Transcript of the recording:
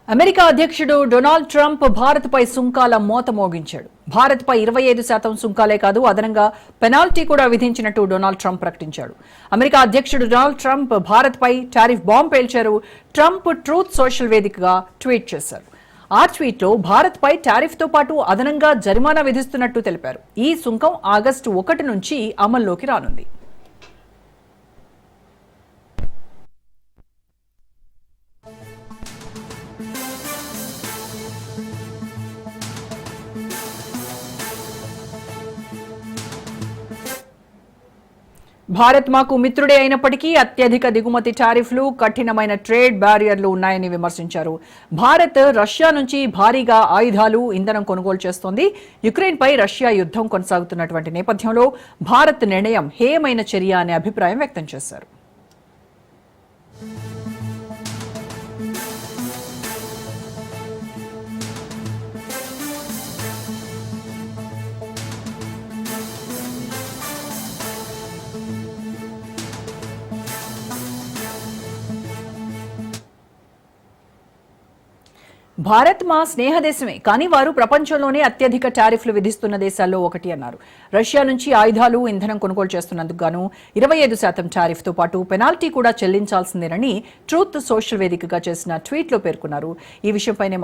America అధ్యక్షుడు Donald Trump భారత్పై సుంకాల మోత మోగించాడు. భారత్పై 25% సుంకాలే కాదు, అదనంగా పెనాల్టీ కూడా విధించినట్టు డొనాల్డ్ ట్రంప్ ప్రకటించాడు. అమెరికా అధ్యక్షుడు డొనాల్డ్ ట్రంప్ భారత్పై టారిఫ్ బాంబ్ పేల్చారు. ట్రంప్ ట్రూత్ సోషల్ వేదికగా ట్వీట్ చేశారు. ఆ ట్వీట్లో భారత్పై టారిఫ్తో పాటు అదనంగా జరిమానా విధిస్తున్నట్టు తెలిపారు. ఈ సుంకం ఆగస్టు 1 నుంచి అమల్లోకి రానుంది. భారత్ మాకు మిత్రుడే అయినప్పటికీ అత్యధిక దిగుమతి టారిఫ్లు, కఠినమైన ట్రేడ్ బ్యారియర్లు ఉన్నాయని విమర్శించారు. భారత్ రష్యా నుంచి భారీగా ఆయుధాలు, ఇంధనం కొనుగోలు చేస్తోంది. యుక్రెయిన్పై రష్యా యుద్ధం కొనసాగుతున్నటువంటి నేపథ్యంలో భారత్ నిర్ణయం హేయమైన చర్య అనే అభిప్రాయం వ్యక్తం చేశారు. భారత్ మా స్నేహ దేశమే, కానీ వారు ప్రపంచంలోనే అత్యధిక టారిఫ్లు విధిస్తున్న దేశాల్లో ఒకటి అన్నారు. రష్యా నుంచి ఆయుధాలు, ఇంధనం కొనుగోలు చేస్తున్నందుకు గాను 25% టారిఫ్తో పాటు పెనాల్టీ కూడా చెల్లించాల్సిందేనని ట్రూత్ సోషల్ వేదికగా చేసిన ట్వీట్లో పేర్కొన్నారు. ఈ విషయంపైనే